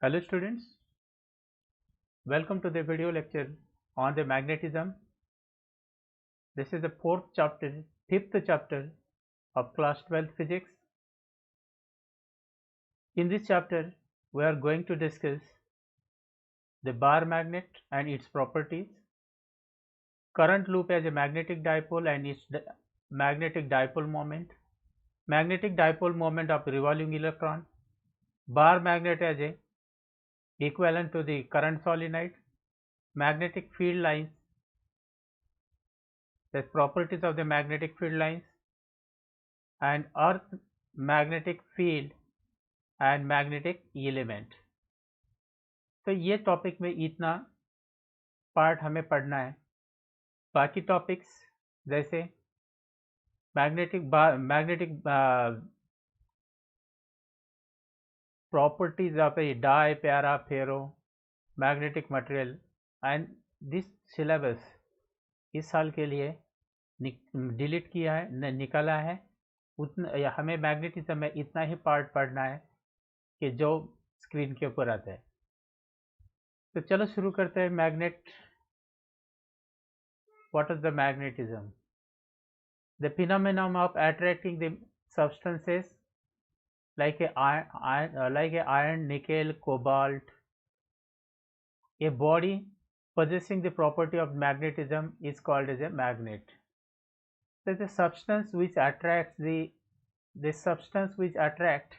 Hello students, welcome to the video lecture on the magnetism. This is the fifth chapter of class 12 physics. In this chapter, we are going to discuss the bar magnet and its properties, current loop as a magnetic dipole and its magnetic dipole moment of revolving electron, bar magnet as a equivalent to the current solenoid, magnetic field lines, the properties of the magnetic field lines, and earth magnetic field and magnetic element. तो ये topic में इतना part हमें पढ़ना है। बाकी topics जैसे magnetic properties of a dia para ferromagnetic material and this syllabus इस साल के लिए डिलीट किया है, निकाला है। उतना हमें मैग्नेटिज्म में इतना ही पार्ट पढ़ना है कि जो स्क्रीन के ऊपर आता है। तो चलो शुरू करते हैं। Magnet, what is the magnetism? The phenomenon of attracting the substances like iron, nickel, cobalt. A body possessing the property of magnetism is called as a magnet. So the substance which attracts the substance which attract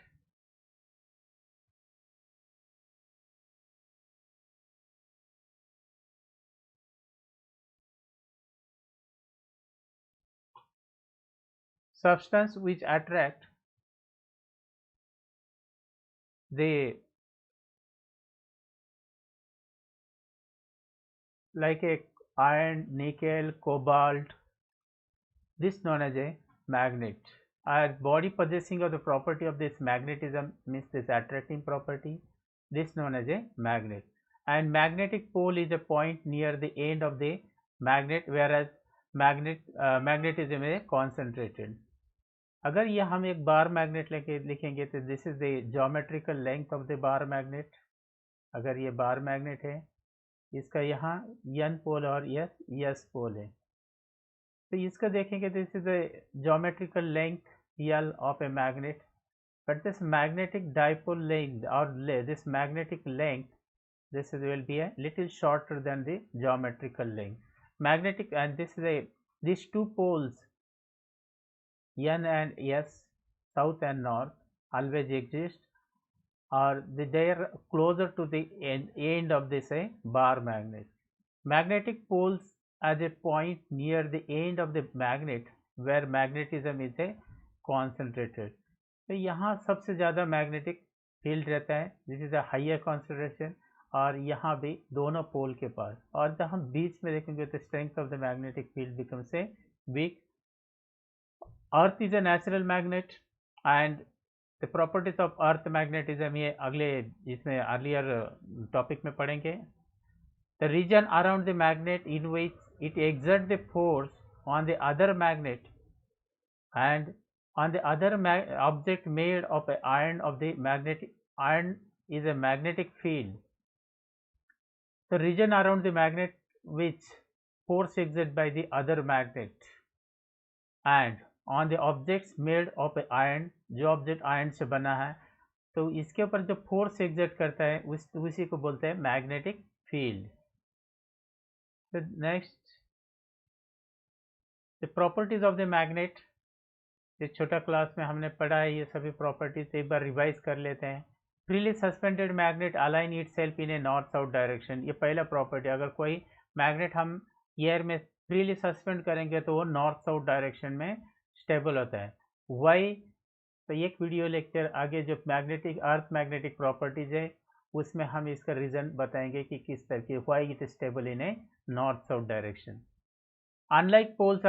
the like a iron, nickel, cobalt, this known as a magnet. A body possessing of the property of this magnetism means this attracting property, this known as a magnet. And magnetic pole is a point near the end of the magnet, whereas magnetism is concentrated. अगर ये हम एक bar magnet लेके लिखेंगे तो this is the geometrical length of the bar magnet. अगर ये bar magnet है, इसका यहाँ n पोल और s पोल है, तो इसका देखेंगे this is the geometrical length L of a magnet, but this magnetic dipole length or this magnetic length, this will be a little shorter than the geometrical length. Magnetic, and this is these two poles N and S, south and north, always exist, or they are closer to the end of this bar magnet. Magnetic poles as a point near the end of the magnet where magnetism is concentrated. तो यहाँ सबसे ज़्यादा magnetic field रहता है, this is a higher concentration, और यहाँ भी दोनों पोल के पास। और जब हम बीच में देखेंगे तो strength of the magnetic field becomes a weak. Earth is a natural magnet and the properties of earth magnetism ये अगले इसमें अर्लियर टॉपिक में पढ़ेंगे। The reason around the magnet in which it exert the force on the other magnet and on the other object made of iron of the magnetic iron is a magnetic field. The region around the magnet which force exerted by the other magnet and on the objects made of iron, जो object iron से बना है तो इसके ऊपर जो force exert करता है उसी को बोलते हैं मैग्नेटिक फील्ड। तो next, the properties of the magnet, ये छोटा क्लास में हमने पढ़ा है, ये सभी प्रॉपर्टीज एक बार रिवाइज कर लेते हैं। Freely suspended magnet align itself इन ए नॉर्थ साउथ डायरेक्शन, ये पहला प्रॉपर्टी। अगर कोई मैग्नेट हम एयर में फ्रीली सस्पेंड करेंगे तो वो नॉर्थ साउथ डायरेक्शन में स्टेबल होता है। वाई, तो एक वीडियो लेक्चर आगे जो मैग्नेटिक अर्थ मैग्नेटिक प्रॉपर्टीज है उसमें हम इसका रीज़न बताएंगे कि किस तरह की why it stable in A north south direction. Unlike poles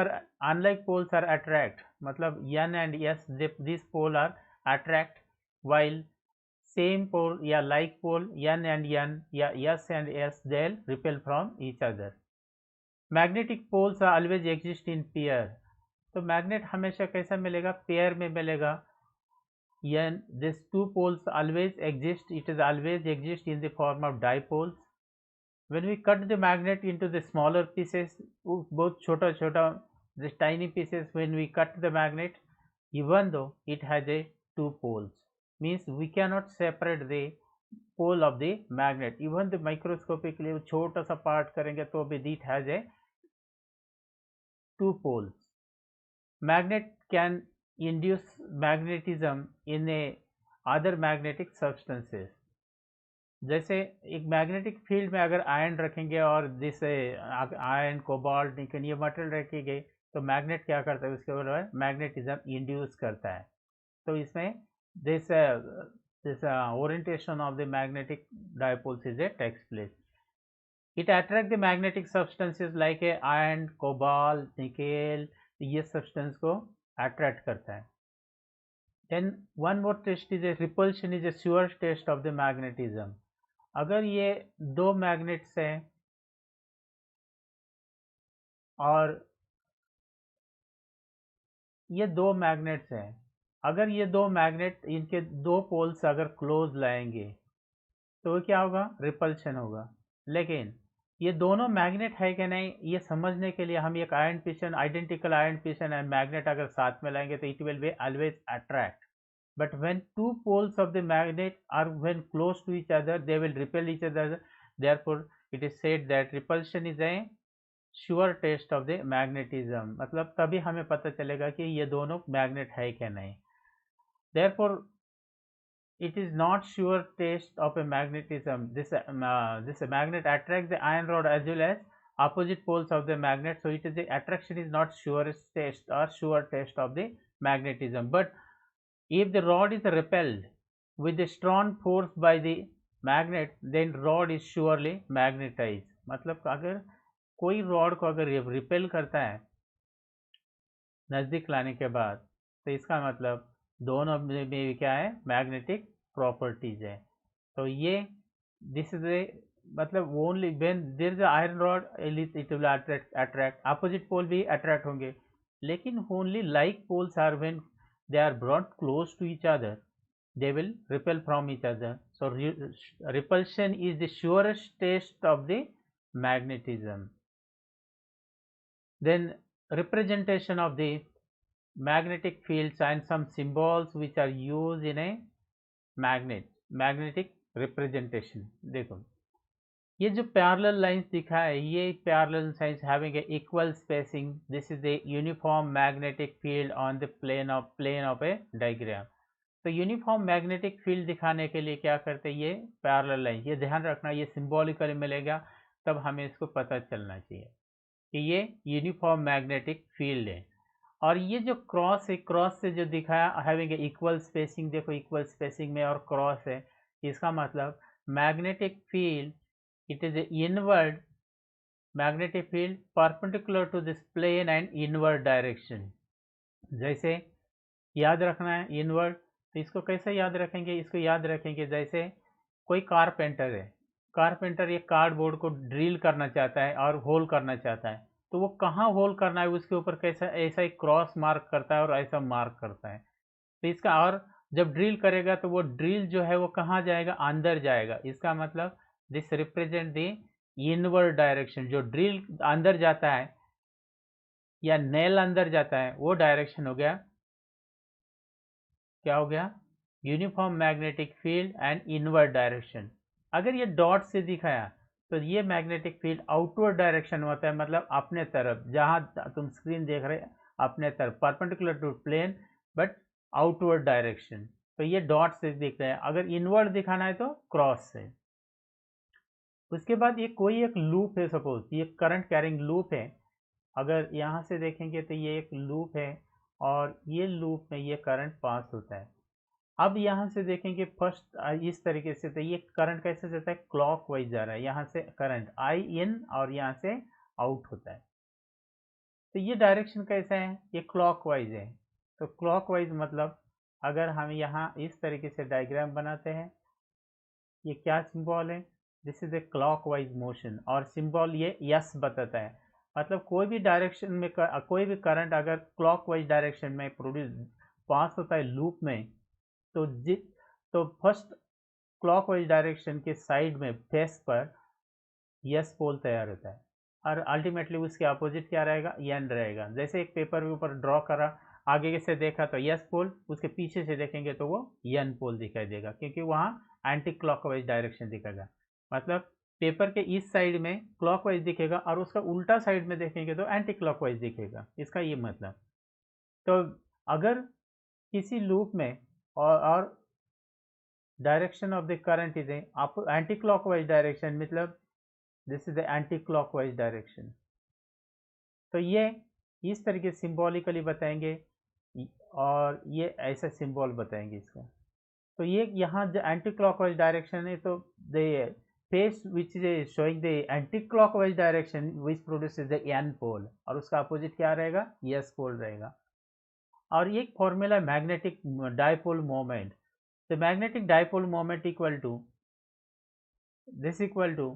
are attract, मतलब N and S, these pole are attract, while same pole या like pole N and N या S and S they'll repel from each other. Magnetic poles are always exist in pair. तो magnet हमेशा कैसा मिलेगा? Pair में मिलेगा। these two poles always exist, it is always exist in the form of dipoles. When we cut the magnet into the smaller pieces, both chota, the tiny pieces, when we cut the magnet, even though it has a two poles, means we cannot separate the pole of the magnet. Even the microscopically छोटा सा part करेंगे तो भी it has a two poles. Magnet can induce magnetism in a other magnetic substances. जैसे एक magnetic field में अगर ion रखेंगे और जैसे आयन कोबाल्ट निकल ये मटेरियल रखेंगे तो मैग्नेट क्या करता है, उसके ऊपर मैग्नेटिज्म इंड्यूस करता है. तो इसमें this orientation of the magnetic dipoles is a takes place. It attract the magnetic substances like a iron, cobalt, nickel, ये substance को attract करता है. Then one more test is a repulsion is a sure test of the magnetism. अगर ये दो magnets हैं और ये दो मैग्नेट्स हैं, अगर ये दो मैग्नेट इनके दो पोल्स अगर क्लोज लाएंगे तो वो क्या होगा, रिपल्शन होगा. लेकिन ये दोनों मैग्नेट है कि नहीं ये समझने के लिए हम एक iron piston, identical iron piston and magnet अगर साथ में लाएंगे तो it will be always attract. But when two poles of the magnet are when close to each other, they will repel each other. Therefore, it is said that repulsion is a sure test of the magnetism. मतलब तभी हमें पता चलेगा कि ये दोनों magnet है क्या नहीं. Therefore, it is not sure test of a magnetism. This magnet attracts the iron rod as well as opposite poles of the magnet. So it is the attraction is not surest test or sure test of the magnetism. But if the rod is repelled with a strong force by the magnet, then rod is surely magnetized. मतलब अगर कोई rod को अगर repel करता है नज़दीक लाने के बाद तो इसका मतलब दोनों में क्या है, मैग्नेटिक प्रॉपर्टीज है. तो ये दिस इज ए मतलब only when there is iron rod it will attract, opposite pole भी अट्रैक्ट होंगे, लेकिन only like poles are when they are brought close to each other, they will repel from each other. So repulsion is the surest test of the magnetism. Then representation of the magnetic fields and some symbols which are used in a magnetic representation. देखो ये जो parallel lines दिखा है, ये parallel lines having a equal spacing, this is a uniform magnetic field on the plane of a diagram. तो uniform magnetic field दिखाने के लिए क्या करते हैं, ये पैरेलल लाइन, ये ध्यान रखना, ये सिंबॉलिकली मिलेगा तब हमें इसको पता चलना चाहिए कि ये यूनिफॉर्म मैग्नेटिक फील्ड है. और ये जो क्रॉस है, क्रॉस से जो दिखाया हैविंग ए इक्वल स्पेसिंग, देखो इक्वल स्पेसिंग में और क्रॉस है, इसका मतलब magnetic field it is a inward magnetic field perpendicular to this plane and inward direction. जैसे याद रखना है इनवर्ड, तो इसको कैसे याद रखेंगे, इसको याद रखेंगे जैसे कोई कारपेंटर है, कारपेंटर एक कार्डबोर्ड को ड्रिल करना चाहता है और होल करना चाहता है, तो वो कहाँ होल करना है उसके ऊपर कैसा ऐसा एक क्रॉस मार्क करता है और ऐसा मार्क करता है. तो इसका और जब ड्रिल करेगा तो वो ड्रिल जो है वो कहाँ जाएगा, अंदर जाएगा. इसका मतलब this represent the inward direction, जो ड्रिल अंदर जाता है या नेल अंदर जाता है वो डायरेक्शन हो गया, क्या हो गया, uniform magnetic field and inward direction. अगर ये डॉट से दिखाया तो ये मैग्नेटिक फील्ड आउटवर्ड डायरेक्शन होता है, मतलब अपने तरफ, जहाँ तुम स्क्रीन देख रहे अपने तरफ, perpendicular to plane but outward direction. तो ये डॉट से दिख रहे हैं. अगर इनवर्ड दिखाना है तो क्रॉस से. उसके बाद ये कोई एक लूप है, सपोज ये करंट कैरिंग लूप है, अगर यहाँ से देखेंगे तो ये एक लूप है और ये लूप में ये करंट पास होता है. अब यहाँ से देखेंगे फर्स्ट इस तरीके से, तो ये करंट कैसे जाता है, क्लॉकवाइज जा रहा है, यहाँ से करंट आई इन और यहाँ से आउट होता है. तो ये डायरेक्शन कैसे है, ये क्लॉकवाइज है. तो क्लॉकवाइज मतलब अगर हम यहाँ इस तरीके से डायग्राम बनाते हैं, ये क्या सिंबल है, this is A clockwise motion, और सिंबल ये यस बताता है. मतलब कोई भी डायरेक्शन में कोई भी करंट अगर क्लॉकवाइज डायरेक्शन में प्रोड्यूस पास होता है लूप में, तो तो फर्स्ट क्लॉकवाइज डायरेक्शन के साइड में फेस पर यस पोल तैयार होता है और अल्टीमेटली उसके अपोजिट क्या रहेगा, एन रहेगा। जैसे एक पेपर के ऊपर ड्रॉ करा, आगे से देखा तो यस पोल, उसके पीछे से देखेंगे तो वो एन पोल दिखाई देगा, क्योंकि वहाँ एंटी क्लॉकवाइज डायरेक्शन दिखेगा। मतलब पेपर के इस साइड में क्लॉकवाइज दिखेगा और उसका उल्टा साइड में देखेंगे तो एंटी क्लॉकवाइज दिखेगा, इसका ये मतलब। तो अगर किसी लूप में और direction of the current is anti clockwise direction, मतलब this is the anti clockwise direction. तो ये इस तरीके सिंबॉलिकली बताएंगे और ये ऐसा सिंबल बताएंगे इसका। तो ये यहाँ जो एंटी क्लॉकवाइज डायरेक्शन है, तो the face which is showing the anti clockwise direction which produces the N pole, और उसका अपोजिट क्या रहेगा, यस पोल रहेगा। और ये formula magnetic dipole moment, the magnetic dipole moment equal to this equal to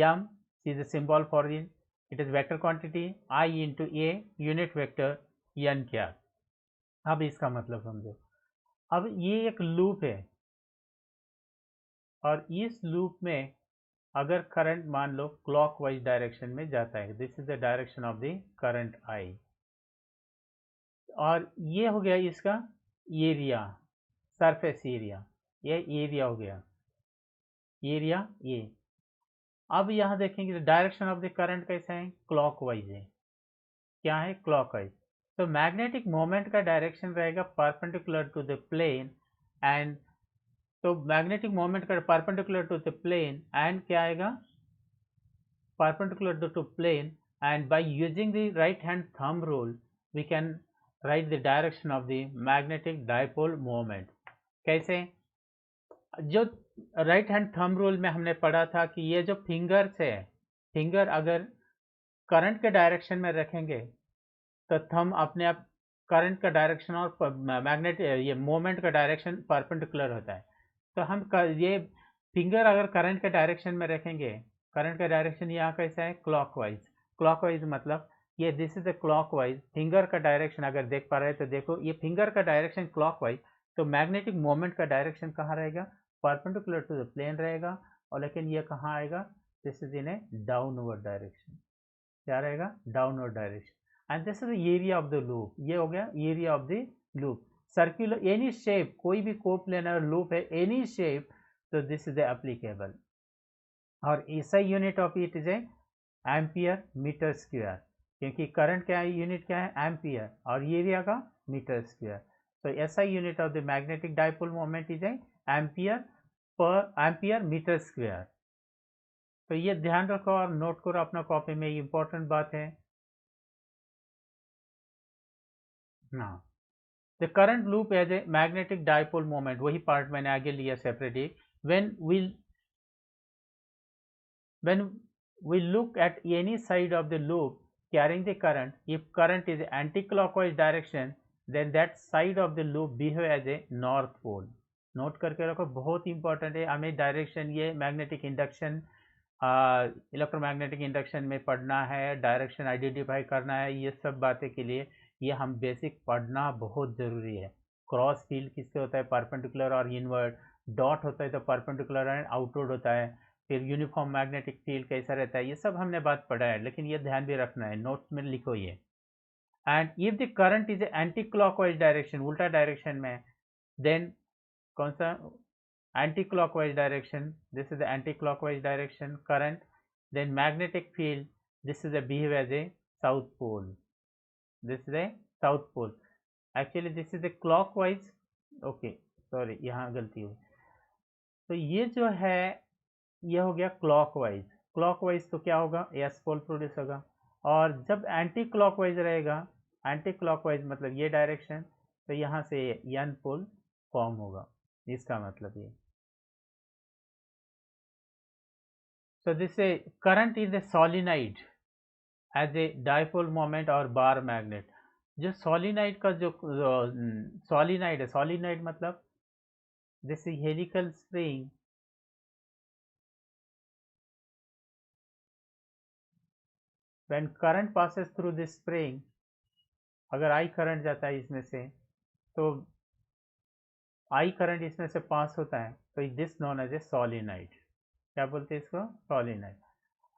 m is the symbol for it is vector quantity I into a unit vector n क्या। अब इसका मतलब समझो, अब ये एक लूप है और इस लूप में अगर करंट मान लो क्लॉकवाइज डायरेक्शन में जाता है, this is the direction of the current I, और ये हो गया इसका एरिया, सरफेस एरिया, ये एरिया हो गया, एरिया ये। अब यहाँ देखेंगे डायरेक्शन ऑफ द करंट कैसा है, क्लॉकवाइज है, क्या है, क्लॉकवाइज। तो मैग्नेटिक मोमेंट का डायरेक्शन रहेगा perpendicular to the plane and, तो मैग्नेटिक मोमेंट का perpendicular to the plane and क्या आएगा, perpendicular to plane, and by using the right hand thumb rule we can write the direction of the magnetic dipole moment. कैसे, जो right hand thumb rule में हमने पढ़ा था कि ये जो फिंगर्स है, फिंगर अगर करंट के डायरेक्शन में रखेंगे तो थंब अपने आप करंट का डायरेक्शन और मैग्नेट ये मोमेंट का डायरेक्शन परपेंडिकुलर होता है। तो हम ये फिंगर अगर करंट के डायरेक्शन में रखेंगे, करंट का डायरेक्शन यहाँ कैसा है, क्लॉकवाइज। क्लॉकवाइज मतलब ये this is the clockwise, finger का डायरेक्शन अगर देख पा रहे हैं तो देखो ये फिंगर का डायरेक्शन क्लॉकवाइज, तो मैग्नेटिक मोमेंट का डायरेक्शन कहाँ रहेगा, परपेंडिकुलर टू द प्लेन रहेगा, और लेकिन ये कहाँ आएगा, this is in a downward direction, क्या रहेगा, downward direction. And this is the area of the loop, ये हो गया area of the loop. Circular any shape, कोई भी कोप्लेनर लूप है एनी शेप, तो दिस इज द एप्लीकेबल। और ऐसा unit of it is a ampere metre square, क्योंकि करंट क्या है, यूनिट क्या है, एम्पियर, और एरिया का मीटर स्क्वायर। तो ऐसा unit of the magnetic dipole moment is a ampere पर एम्पियर मीटर स्क्वायर। तो ये ध्यान रखो और नोट करो अपना कॉपी में, ये इंपॉर्टेंट बात है। हाँ, the current loop as a magnetic dipole moment, वही पार्ट मैंने आगे लिया separately. When we look at any side of the loop carrying the current, if current is anti-clockwise direction, then that side of the loop behave as a north pole। Note करके रखो, बहुत important है। हमें direction ये magnetic induction, electromagnetic induction में पढ़ना है, direction identify करना है, ये सब बातें के लिए ये हम बेसिक पढ़ना बहुत ज़रूरी है। क्रॉस फील्ड किससे होता है, परपेंडिकुलर और इनवर्ड, डॉट होता है तो परपेंडिकुलर एंड आउटवर्ड होता है, फिर यूनिफॉर्म मैग्नेटिक फील्ड कैसा रहता है, ये सब हमने बात पढ़ा है, लेकिन ये ध्यान भी रखना है, नोट्स में लिखो ये। And if the current is anti clockwise direction, उल्टा डायरेक्शन में, देन कौन सा, anti clockwise direction, this is the anti clockwise direction current, then magnetic field, this is the behave as a south pole, this is a south pole, actually this is the clockwise, okay sorry यहाँ गलती हुई। तो ये जो है ये हो गया क्लॉकवाइज, क्लॉकवाइज तो क्या होगा, एस पोल प्रोड्यूस होगा। और जब एंटी क्लॉकवाइज रहेगा, एंटी क्लॉकवाइज मतलब ये डायरेक्शन, तो यहाँ से एन पोल फॉर्म होगा, इसका मतलब ये। So this current is a solenoid as a dipole moment और बार मैग्नेट। जो सोलिनाइड का जो सोलिनाइड है, सोलिनाइड मतलब this helical spring, when current passes through this spring, अगर I करंट जाता है इसमें से, तो आई करंट इसमें से पास होता है, तो this known as a solenoid. क्या बोलते हैं इसको? सोलिनॉइड।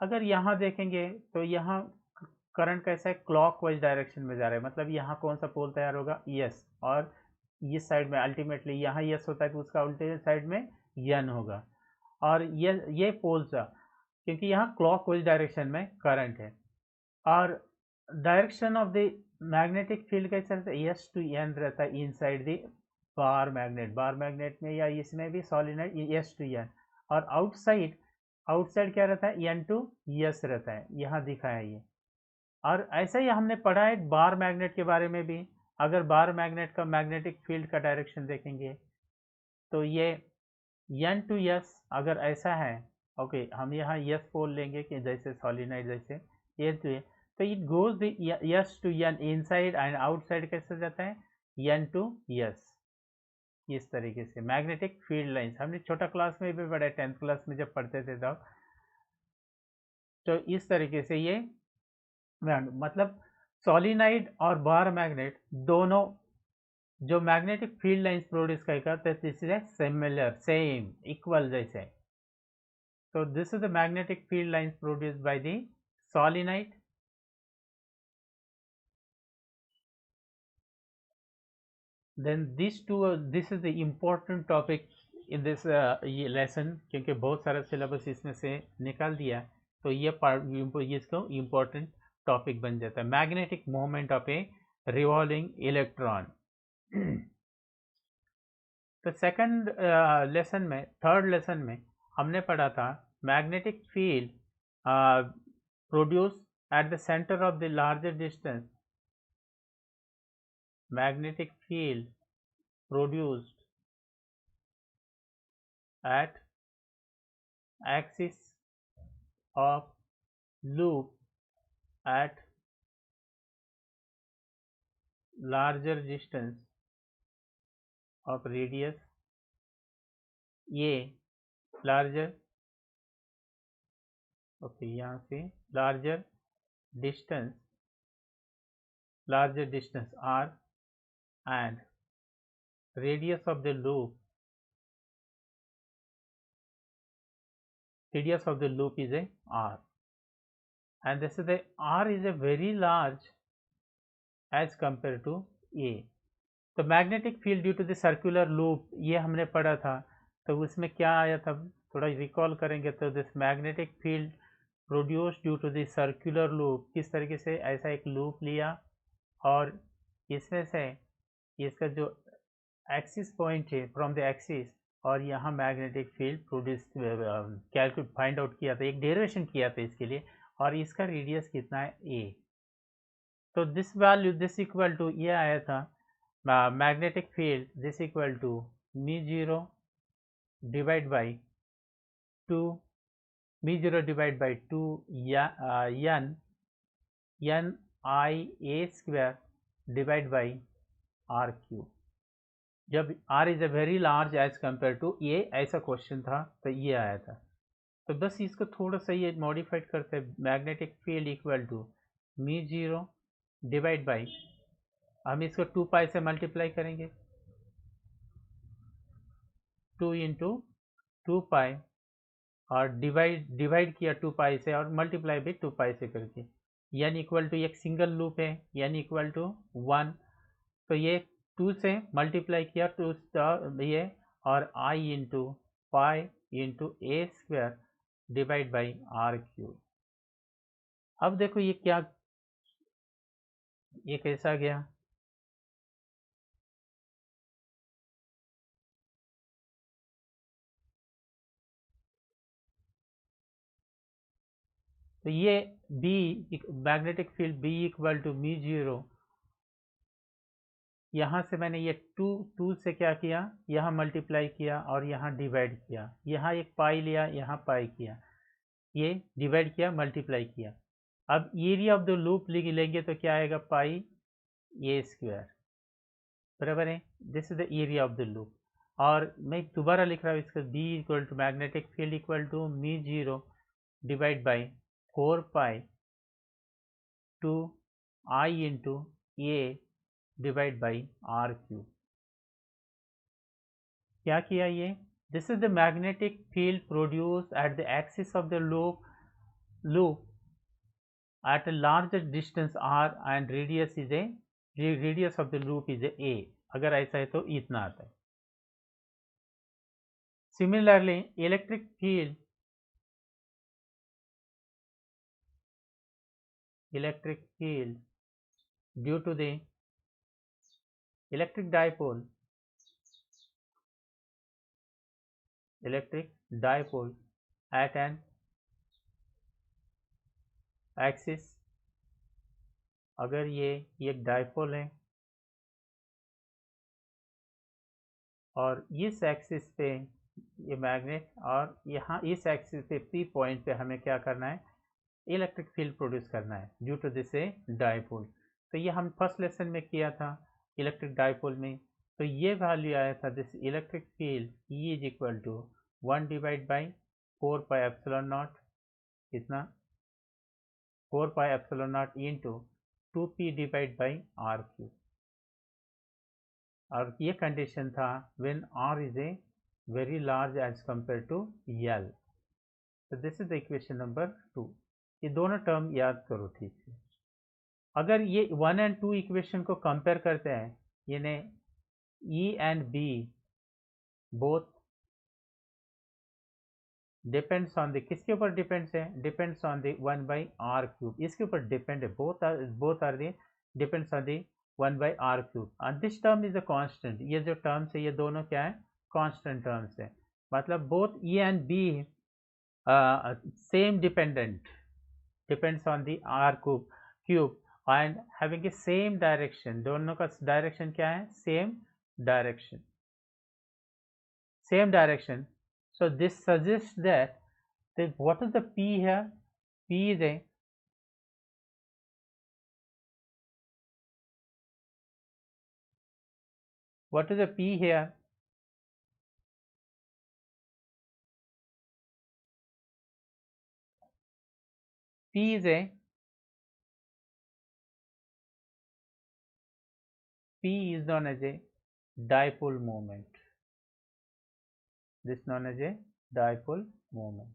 अगर यहाँ देखेंगे तो यहाँ करंट कैसा है? क्लॉकवाइज डायरेक्शन में जा रहा है, मतलब यहाँ कौन सा पोल तैयार होगा? यस। और इस साइड में अल्टीमेटली यहाँ यस होता है तो उसका उल्टे साइड में यन होगा। और ये पोल सा, क्योंकि यहाँ क्लॉकवाइज डायरेक्शन में करंट है। और direction of the magnetic field कैसा रहता है? एस टू एन रहता है inside the bar magnet. Bar magnet में या इसमें भी सॉलिनॉइड एस टू एन। और आउटसाइड, आउटसाइड क्या रहता है? एन टू एस रहता है, यहाँ दिखा है ये। और ऐसा ही हमने पढ़ा है बार मैग्नेट के बारे में भी। अगर बार मैग्नेट का मैग्नेटिक फील्ड का डायरेक्शन देखेंगे तो ये एन टू एस अगर ऐसा है, ओके, हम यहाँ यस पोल लेंगे कि जैसे सॉलिनॉइड जैसे एन टू एन, तो it goes the S to N inside and outside कैसे जाता है? N to S. इस तरीके से मैग्नेटिक फील्ड लाइंस हमने छोटा क्लास में भी पढ़ा है, 10th क्लास में जब पढ़ते थे तब। तो इस तरीके से ये मतलब सॉलिनॉइड और बार मैग्नेट दोनों जो मैग्नेटिक फील्ड लाइंस प्रोड्यूस करेगा, तो this is similar, same, equal जैसे। So this is the magnetic field lines produced by the solenoid. Then these two, this is the important topic in this lesson, क्योंकि बहुत सारा syllabus इसमें से निकाल दिया, तो ये पार्ट इसको इम्पोर्टेंट टॉपिक बन जाता है, magnetic moment of a revolving electron. तो सेकंड लेसन में, थर्ड लेसन में हमने पढ़ा था magnetic field produce at the center of the larger distance, magnetic field produced at axis of loop at larger distance of radius A, larger, okay, यहाँ से larger distance R and radius of the loop is a R, and this is the R is a very large as compared to A. तो magnetic field due to the circular loop, ये हमने पढ़ा था, तो उसमें क्या आया था थोड़ा रिकॉल करेंगे, तो this magnetic field produce due to the circular loop, किस तरीके से? ऐसा एक लूप लिया और इसमें से इसका जो एक्सिस पॉइंट है फ्रॉम द एक्सिस, और यहाँ magnetic field produce calculate find out किया था, एक डेरिवेशन किया था इसके लिए, और इसका रेडियस कितना है? ए। तो this value, this equal to ये आया था magnetic field, this equal to μ0 divide by 2, μ0 divide by 2 n I a square divide by R cube. जब r is a very large as compare to ये, ऐसा question था तो ये आया था। तो बस इसको थोड़ा सा ये मॉडिफाइड करते हैं, magnetic field equal to μ0 divide by, हम इसको 2 पाई से मल्टीप्लाई करेंगे, 2 इंटू 2 पाई, और डिवाइड किया 2 पाई से, और मल्टीप्लाई भी 2 पाई से करके, n इक्वल टू एक सिंगल लूप है, n इक्वल टू 1, तो ये 2 से मल्टीप्लाई किया 2 ये, और i into pi into a square divide by R cube. अब देखो ये क्या, ये कैसा गया? तो ये B, magnetic field B equal to μ0, यहाँ से मैंने ये 2 से क्या किया, यहाँ मल्टीप्लाई किया और यहाँ डिवाइड किया, यहाँ एक पाई लिया, यहाँ पाई किया, ये डिवाइड किया, मल्टीप्लाई किया। अब एरिया ऑफ द लूप लेंगे तो क्या आएगा? पाई ए स्क्वायर, बराबर है, this is the area of the loop. और मैं दोबारा लिख रहा हूँ इसका, B equal to magnetic field equal to μ0 divide by 4 pi 2 I into A divide by R cube. क्या किया ये, this is the magnetic field produce at the axis of the loop at a larger distance r and radius of the loop is a, अगर ऐसा है तो इतना आता है. Similarly, electric field due to the electric dipole at an axis, अगर ये एक डायपोल है और इस एक्सिस पे ये मैग्नेट, और यहाँ इस एक्सिस पे पी पॉइंट पे हमें क्या करना है, इलेक्ट्रिक फील्ड प्रोड्यूस करना है due to this a dipole. तो ये हम फर्स्ट लेसन में किया था इलेक्ट्रिक डायपोल में. तो ये वैल्यू आया था, this electric field E is equal to 1 divide by 4 pi epsilon naught, इतना 4 pi epsilon naught into 2p divide by R cube. और ये कंडीशन था when r is a very large as compare to L. तो this is the equation number 2. ये दोनों term याद करो ठीक से. अगर ये 1 एंड 2 इक्वेशन को कंपेयर करते हैं, यानी E and B both depends on the, किसके ऊपर डिपेंड्स है, depends on the 1 by R cube, इसके ऊपर डिपेंड है. Both are the depends on the 1 by R cube and this term is a constant. ये जो टर्म्स है ये दोनों क्या है, कांस्टेंट टर्म्स है. मतलब both E and B same depends on the R cube and having a same direction. दोनों का डायरेक्शन क्या है, same direction. So this suggests that what is the P here? P is a what is the P here? P is known as a dipole moment. This known as a dipole moment.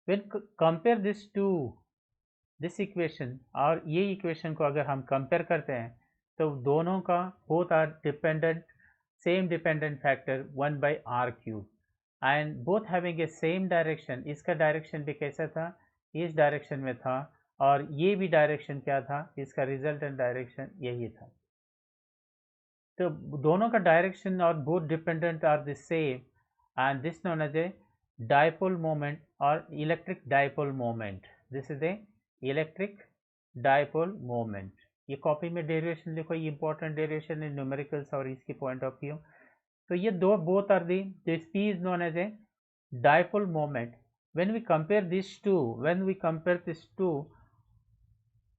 When compare this to this equation, और ये equation को अगर हम compare करते हैं तो दोनों का both are dependent, same dependent factor 1 by r cube and both having a same direction. इसका direction भी कैसा था, इस direction में था, और ये भी direction क्या था, इसका resultant direction यही था. तो दोनों का डायरेक्शन और both dependent are the same and this known as a dipole moment और electric dipole moment. This is a electric dipole moment. ये कॉपी में डेरिवेशन लिखो, ये इंपॉर्टेंट डेरिवेशन है न्यूमेरिकल्स और इसके पॉइंट ऑफ व्यू. तो ये दो both are this P is known as a dipole moment. when we compare this to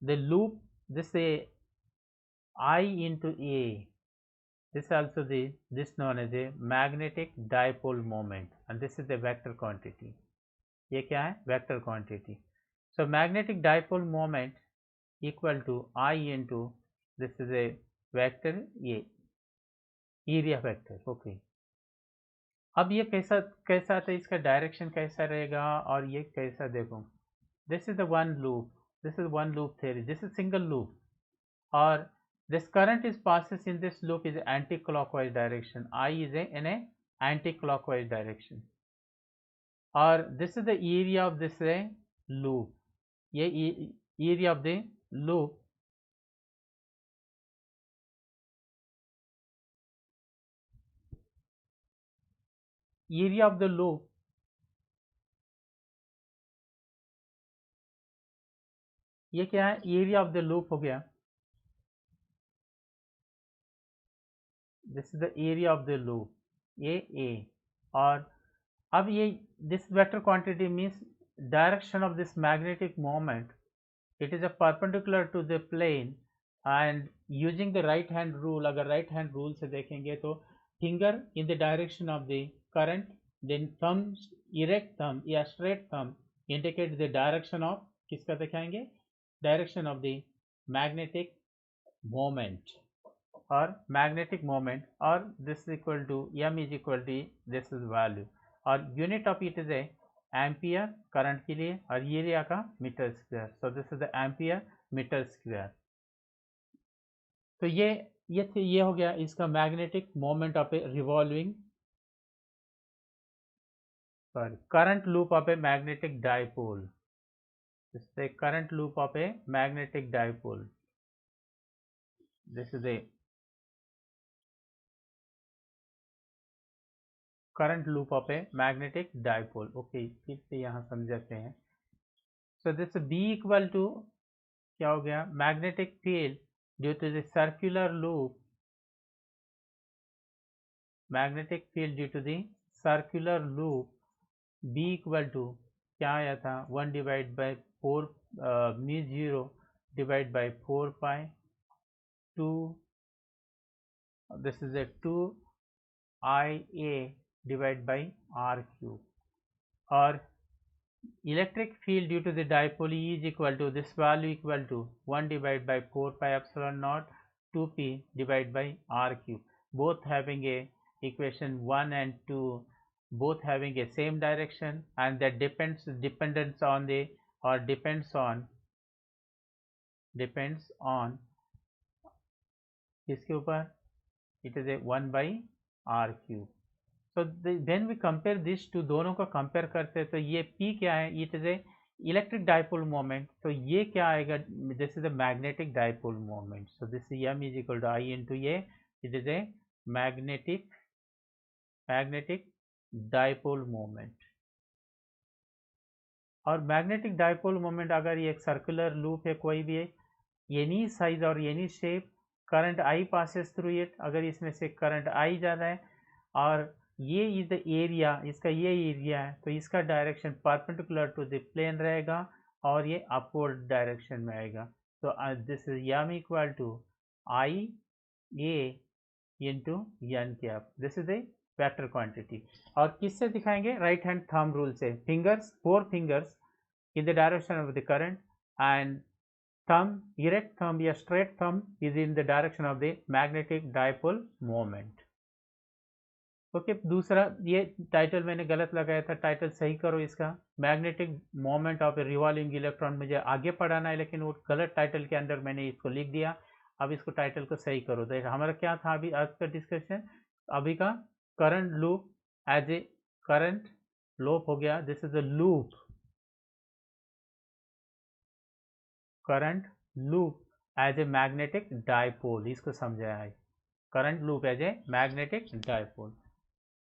the loop, this a I into A, this also this known as a magnetic dipole moment and this is the vector quantity. ये क्या है, vector quantity. So magnetic dipole moment equal to I into this is a vector A, area vector. Okay. अब ये कैसा आता है, इसका direction कैसा रहेगा और ये कैसा, देखो this is the one loop, this is one loop theory, this is single loop, और this current is passes in this loop is anti-clockwise direction. I is in a anti-clockwise direction. और this is the area of this loop. ये area of the loop. Area of the loop. ये क्या है, area of the loop हो गया. This is the area of the loop. A. और अब ये this vector quantity means direction of this magnetic moment. It is a perpendicular to the plane and using the right hand rule, अगर right hand rule से देखेंगे तो finger in the direction of the current, then thumb, erect thumb या straight thumb indicates the direction of, किसका दिखाएंगे, direction of the magnetic moment. और magnetic moment और this equal to m is equal to this is value और unit of it is a ampere current के लिए और ये एरिया का metre square, so this is the ampere metre square. तो ये हो गया इसका magnetic moment of a revolving current loop of a magnetic dipole. This is a current loop of a magnetic dipole. This is a current loop of a magnetic dipole. Okay, फिर से यहाँ समझते हैं. So this B equal to क्या हो गया? Magnetic field due to the circular loop. Magnetic field due to the circular loop. B equal to क्या आया था? 1 divided by 4 mu0 divided by 4 pi 2. This is a 2 IA divided by R cube. Or electric field due to the dipole E is equal to this value equal to 1 divided by 4 pi epsilon naught 2p divided by R cube. Both having a equation 1 and 2. Both having a same direction and that depends on the or depends on किसके ऊपर? It is a 1 by R cube. So when we compare this to दोनों का compare करते हैं तो ये P क्या है? It is a electric dipole moment. तो ये क्या आएगा? This is a magnetic dipole moment. So this M is equal to I into A. It is a magnetic dipole moment. और मैग्नेटिक डाइपोल मोमेंट अगर ये एक सर्कुलर लूप है कोई भी है, एनी साइज और any shape, current I passes through it, अगर इसमें से करंट आई जा रहा है और ये इज द एरिया, इसका ये एरिया है, तो इसका direction perpendicular to the plane रहेगा और ये अपवर्ड डायरेक्शन में आएगा। तो this is m equal to I A into N cap. This is a vector quantity. और किससे दिखाएंगे? राइट हैंड थंब रूल से। Fingers, 4 fingers in the direction of the current and thumb, erect thumb या straight thumb is in the direction of the magnetic dipole moment. Okay, दूसरा ये title मैंने गलत लगाया था, टाइटल सही करो इसका। Magnetic moment of a revolving electron मुझे आगे पढ़ाना है लेकिन वो गलत टाइटल के अंदर मैंने इसको लिख दिया। अब इसको टाइटल को सही करो। देखो हमारा क्या था अभी आज का डिस्कशन, अभी का current loop as a current loop हो गया। This is a loop, current loop as a magnetic dipole, इसको समझाया है। Current loop as a magnetic dipole.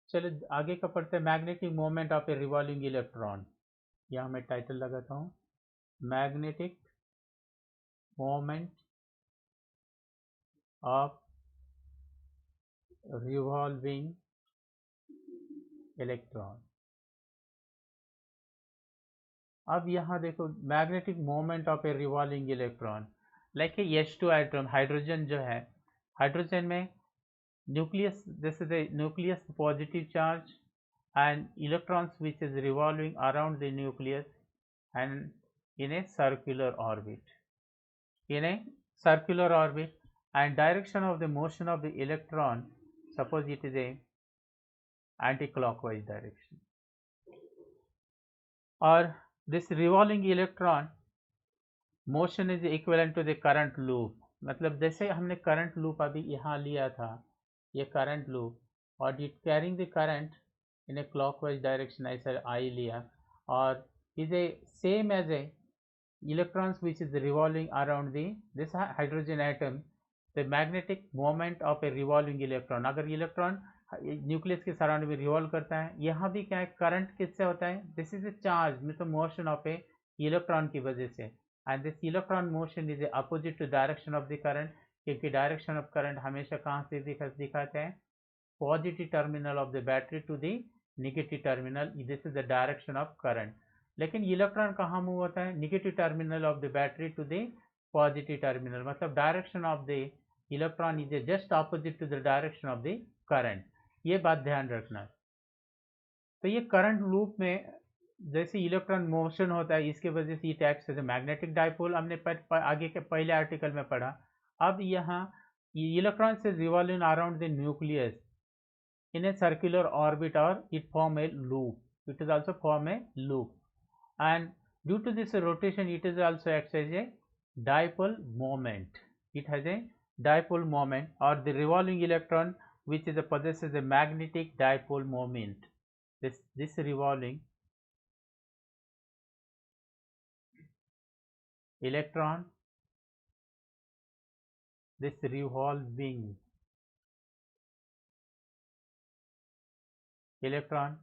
चलो आगे का पढ़ते हैं। Magnetic moment of a revolving electron, यहाँ मैं टाइटल लगाता हूँ, magnetic moment of revolving electron. अब यहाँ देखो, magnetic moment of a revolving electron, like H2 atom, hydrogen जो है, हाइड्रोजन में nucleus, this is A nucleus positive charge and electrons which is revolving around the nucleus and in a circular orbit, and direction of the motion of the electron, suppose it is a anti-clockwise direction, और this revolving electron motion is equivalent to the current loop। मतलब जैसे हमने current loop अभी यहाँ लिया था, ये current loop, और it carrying the current in a clockwise direction, ऐसा आई लिया, और is a same as a electrons which is revolving around this hydrogen atom, the magnetic moment of a revolving electron। अगर electron nucleus के surrounding में revolve करता है, यहाँ भी क्या है, करंट किससे होता है? दिस इज ए चार्ज, मतलब मोशन ऑफ ए इलेक्ट्रॉन की वजह से, and this electron motion is opposite to direction of the current, क्योंकि डायरेक्शन ऑफ करंट हमेशा कहाँ से दिखाते हैं? Positive terminal of the battery to the negative terminal, this is the direction of current. लेकिन इलेक्ट्रॉन कहाँ मूव होता है? Negative terminal of the battery to the positive terminal, मतलब direction of the electron is just opposite to the direction of the current. ये बात ध्यान रखना। तो ये करंट लूप में जैसे इलेक्ट्रॉन मोशन होता है, इसके वजह से it acts as a magnetic dipole, हमने आगे के पहले आर्टिकल में पढ़ा। अब यहाँ electrons is revolving around the nucleus in a circular orbit, or it form a loop. It is also form a loop, and due to this rotation it is also acts as a dipole moment. It has a dipole moment, or the revolving electron which is possesses a magnetic dipole moment. This revolving electron, this revolving electron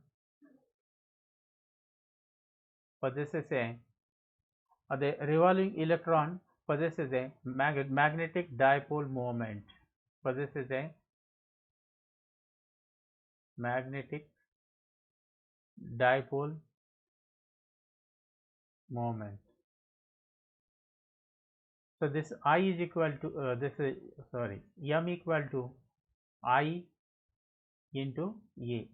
possesses a the revolving electron possesses a magnetic dipole moment, possesses a magnetic dipole moment. So this I is equal to m equal to I into A.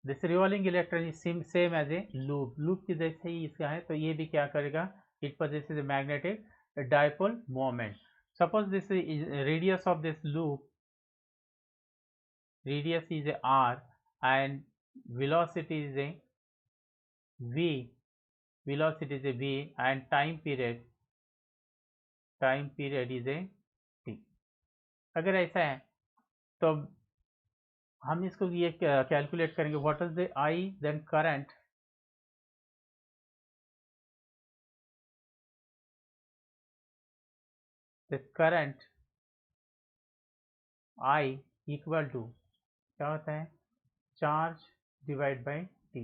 This revolving electron is same as a loop की जैसे ही इसका है, तो ये भी क्या करेगा, it possesses A magnetic dipole moment. Suppose this radius of this loop, radius is a r and velocity is a v, velocity is a v and time period is a t. अगर ऐसा है तो हम इसको ये calculate करेंगे, what is the I, then current, the current I equal to क्या होता है, चार्ज डिवाइड बाई टी.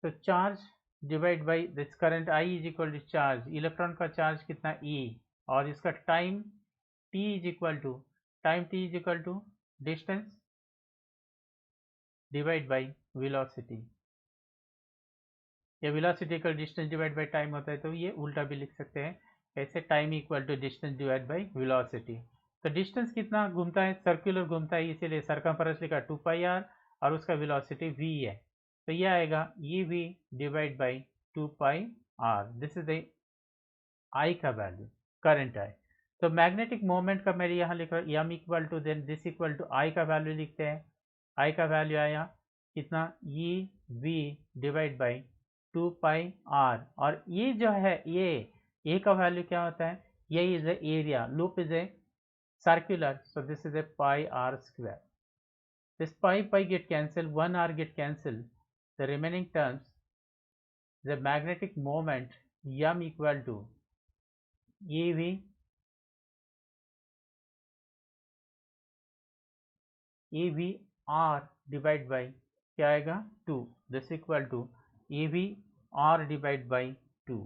तो charge divide by this current I is equal to charge, electron का चार्ज कितना ई, और इसका time T is equal to distance divide by velocity. या velocity का डिस्टेंस डिवाइड बाई टाइम होता है, तो ये उल्टा भी लिख सकते हैं ऐसे, time equal to distance divide by velocity. तो डिस्टेंस कितना घूमता है, सर्कुलर घूमता है, इसीलिए सरकमफेरेंस लिखा 2 पाई आर और उसका वेलोसिटी v है, तो ये आएगा E V divide by 2 pi R. This is the I का वैल्यू, करंट आई. तो मैग्नेटिक मोमेंट का मैं यहाँ लिख रहा हूँ M equal to, then this equal to I का वैल्यू लिखते हैं. आई का वैल्यू आया कितना, E V divide by 2 pi R, और ये जो है ये ए का वैल्यू क्या होता है, ये is a area, loop is a circular, so this is a pi r square. This pi get cancelled, 1 r get cancelled, the remaining terms, the magnetic moment m equal to ev r divide by क्या आएगा 2, this equal to ev r divide by 2.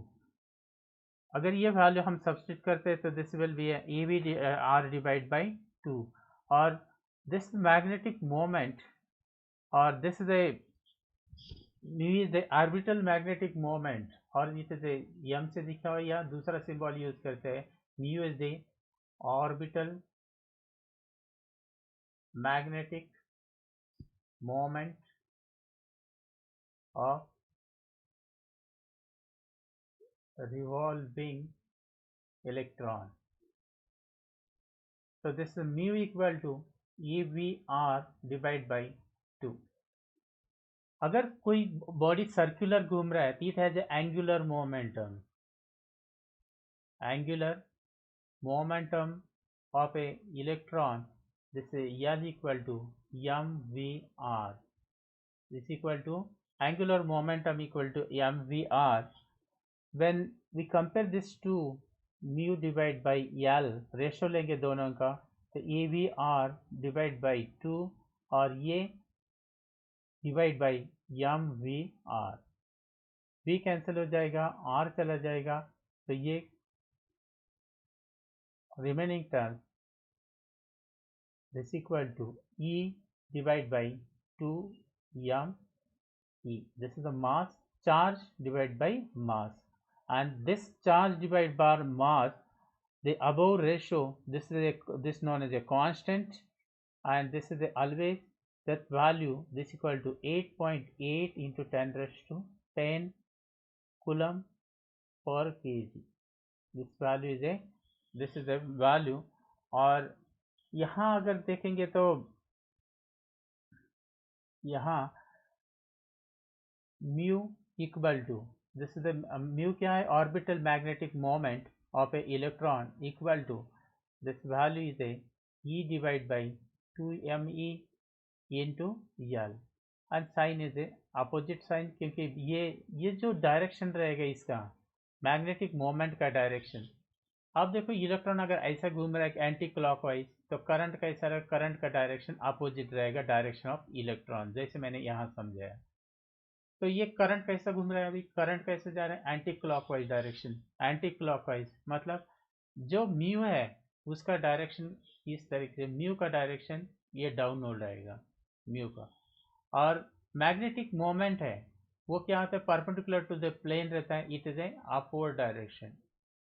अगर ये value हम substitute करते हैं तो this will be a V R divide by 2, और this magnetic moment, और this is the orbital magnetic moment, और इट इज एम से लिखा हुआ, या दूसरा सिंबल यूज करते हैं, mu is the orbital magnetic moment of revolving electron. So this is mu equal to EVR divided by 2. अगर कोई बॉडी सर्कुलर घूम रहा है तो it has angular momentum of a electron, this is equal to mvr, this equal to angular momentum equal to mvr. when we compare this to mu divide by L, ratio लेंगे दोनों का, तो A V R divide by 2 और ये divide by M V R, V cancel हो जाएगा, R चला जाएगा, तो ये remaining term this equal to E divide by 2 M E. This is the mass, charge divide by mass, and this charge divided by mass, the above ratio, this known as a constant, and this is always that value, this equal to 8.8 into 10 raised to 10 coulomb per kg. This value is this is the value और यहाँ अगर देखेंगे तो यहाँ mu equal to, this is the mu क्या है, orbital magnetic moment of a electron equal to this value is a E divide by 2me into L and sign is a opposite sign, क्योंकि ये जो direction रहेगा इसका magnetic moment का direction. अब देखो इलेक्ट्रॉन अगर ऐसा घूम रहा है एंटी क्लॉकवाइज, तो करंट कैसा रहेगा, करंट का डायरेक्शन अपोजिट रहेगा डायरेक्शन ऑफ इलेक्ट्रॉन, जैसे मैंने यहाँ समझाया। तो ये करंट कैसा घूम रहा है, अभी करंट कैसे जा रहा है, anti clockwise direction. Anti clockwise मतलब जो म्यू है उसका डायरेक्शन इस तरीके से, म्यू का डायरेक्शन ये डाउनवर्ड रहेगा म्यू का। और मैग्नेटिक मोमेंट है वो क्या होता है, परपेंडिकुलर टू द प्लेन रहता है, it is A upward direction.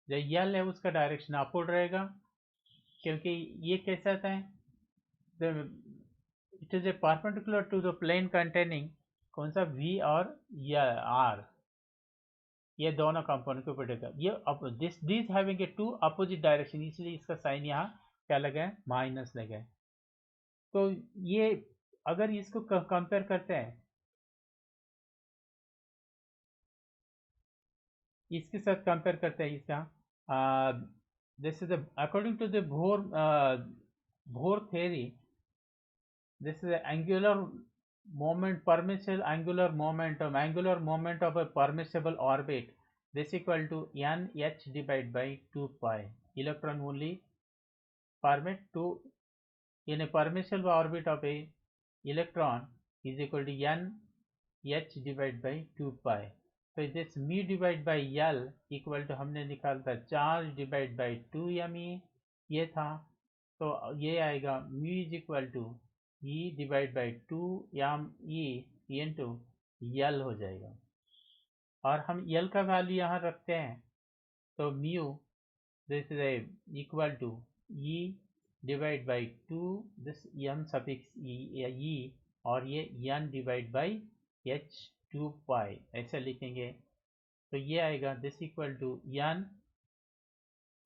जो यल है उसका डायरेक्शन अपवर्ड रहेगा, क्योंकि ये कैसा आता है, it is a perpendicular to the plane containing कौन सा, वी और या आर, ये दोनों कंपोनेंट को पड़ेगा। ये this having a to opposite direction, इसलिए इसका साइन यहाँ क्या लगा है, माइनस लगा है। तो ये अगर इसको कंपेयर करते हैं इसके साथ, कंपेयर करते हैं इसका, this is according to the Bohr theory, this is the angular moment, permissible angular moment of a permissible orbit, this equal to nh divided by 2 pi. Electron only permit to in a permissible orbit of a electron is equal to nh divided by 2 pi. तो this mu divide by L equal to हमने निकाला था charge divide by 2me, ये था। तो ये आएगा mu is equal to E divide by 2me into L हो जाएगा। और हम यल का वैल्यू यहाँ रखते हैं, तो mu this is equal to E divide by 2 this M suffix E, और ये N divide by H 2 pi ऐसा लिखेंगे। तो ये आएगा this equal to N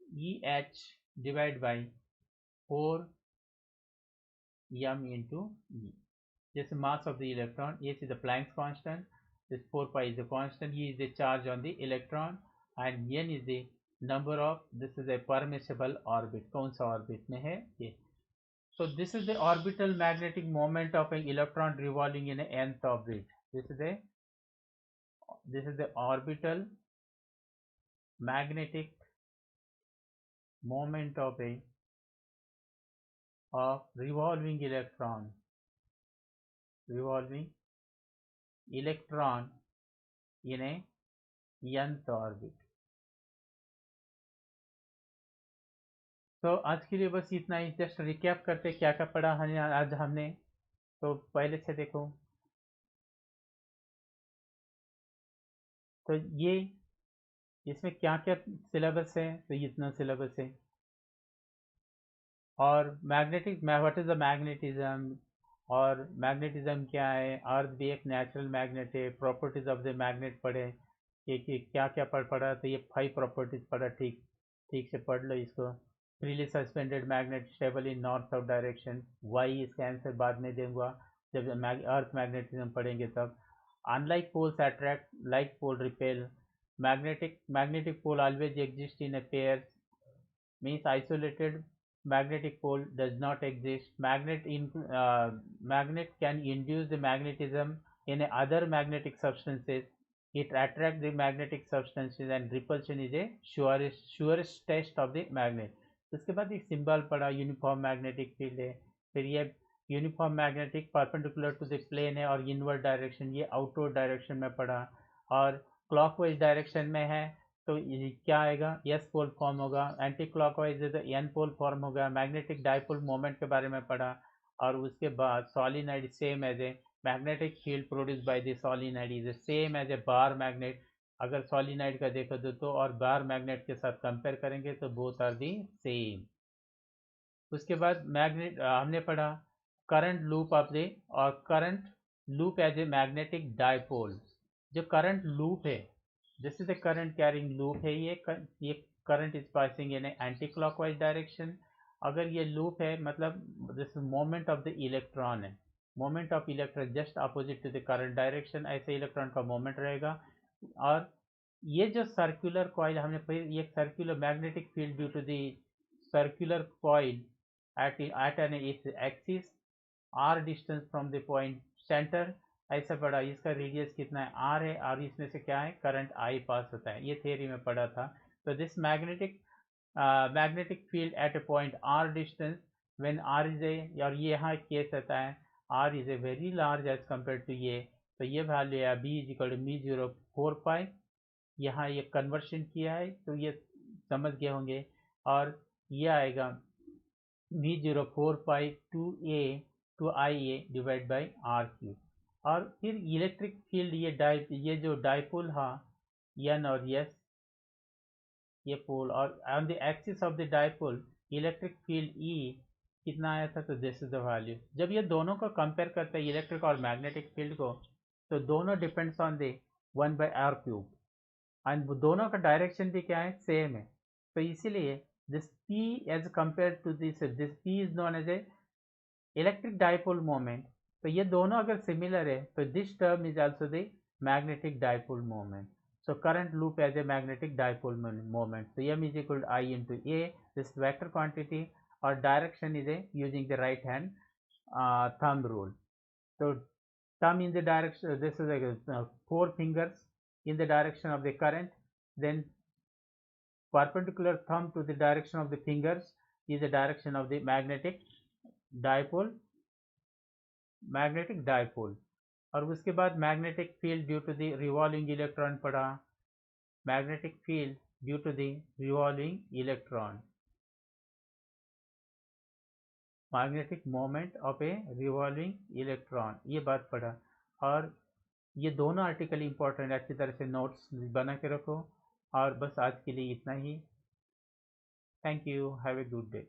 E H divide by 4 m into E. This is mass of the electron. H is the Planck's constant. This 4 pi is the constant. E is the charge on the electron, and n is the number of, this is a permissible orbit. कौन सा orbit में है ये? So this is the orbital magnetic moment of an electron revolving in a nth orbit. This is the orbital magnetic moment of revolving electron in a nth orbit. तो आज के लिए बस इतना ही। जस्ट रिकैप करते क्या क्या पढ़ा आज हमने। तो पहले से देखो, तो ये इसमें क्या क्या सिलेबस है, तो इतना सिलेबस है। और magnetic, what is the magnetism, और मैग्नेटिज्म क्या है, अर्थ भी एक नेचुरल मैग्नेट है, प्रॉपर्टीज ऑफ द मैग्नेट पढ़े कि क्या क्या पढ़ा, तो ये 5 प्रॉपर्टीज पढ़ा, ठीक ठीक से पढ़ लो इसको। Freely suspended magnet stable in north south direction, why इसका आंसर बाद में दूंगा जब अर्थ मैग्नेटिज्म पढ़ेंगे तब। Unlike poles attract, like pole repel, magnetic pole always exists in a pair, means isolated magnetic pole does not exist. Magnet can induce the magnetism in other magnetic substances. It attracts the magnetic substances, and repulsion is a surest test of the magnet. उसके बाद एक symbol पढ़ा, uniform magnetic field है। फिर ये uniform magnetic perpendicular to the plane है, और inward direction ये आउटवर्ड डायरेक्शन में पढ़ा। और क्लॉकवाइज डायरेक्शन में है तो ये क्या आएगा, एस पोल फॉर्म होगा। एंटी क्लॉकवाइज है तो एन पोल फॉर्म होगा। मैग्नेटिक डाइपोल मोमेंट के बारे में पढ़ा। और उसके बाद solenoid same as a magnetic field produce by the solenoid is same as a bar magnet. अगर सोलिनॉइड का देखो तो और बार मैग्नेट के साथ कंपेयर करेंगे तो बोथ आर दी सेम। उसके बाद मैग्नेट हमने पढ़ा करंट लूप ऑफ द, और current loop as a magnetic dipole. जो करंट लूप है, this is the current carrying loop है, ये current is passing in anti clockwise direction, अगर ये लूप है मतलब this moment of the electron है, moment of electron just opposite to the current direction, ऐसे इलेक्ट्रॉन का मोमेंट रहेगा। और ये जो सर्कुलर कॉइल हमने फिर ये circular magnetic field due to the circular coil at an axis R distance from the point centre, ऐसा पढ़ा। इसका रेडियस कितना है, आर है, और इसमें से क्या है, करंट आई पास होता है, ये थियरी में पढ़ा था। तो this magnetic field at a point R distance when R is A, और ये यहाँ केस रहता है R is a very large as compare to ये, तो ये वैल्यू है B is equal to mu 0.45। यहाँ ये कन्वर्शन किया है तो ये समझ गए होंगे। और ये आएगा mu 0.45 two I A divide by R cube. और फिर इलेक्ट्रिक फील्ड ये जो डाइपोल हा एन और एस, ये पोल, और on the axis of the dipole electric field E कितना आया था, तो दिस इज द वैल्यू। जब ये दोनों को कंपेयर करते हैं इलेक्ट्रिक और मैग्नेटिक फील्ड को, तो दोनों depends on the 1/r³ and दोनों का डायरेक्शन भी क्या है, सेम है। तो इसीलिए this P as compare to this P is known as a electric dipole moment. तो ये दोनों अगर सिमिलर है तो this term is also the magnetic dipole moment. So current loop as a magnetic dipole moment. So m is equal to I into a, this vector quantity, or direction is a using the right hand thumb rule. So thumb in the direction, this is like 4 fingers in the direction of the current, then perpendicular thumb to the direction of the fingers is the direction of the magnetic dipole। और उसके बाद magnetic field due to the revolving electron पढ़ा, magnetic field due to the revolving electron, magnetic moment of a revolving electron, ये बात पढ़ा। और ये दोनों आर्टिकल इंपॉर्टेंट, अच्छी तरह से नोट्स बना के रखो। और बस आज के लिए इतना ही। Thank you, have a good day.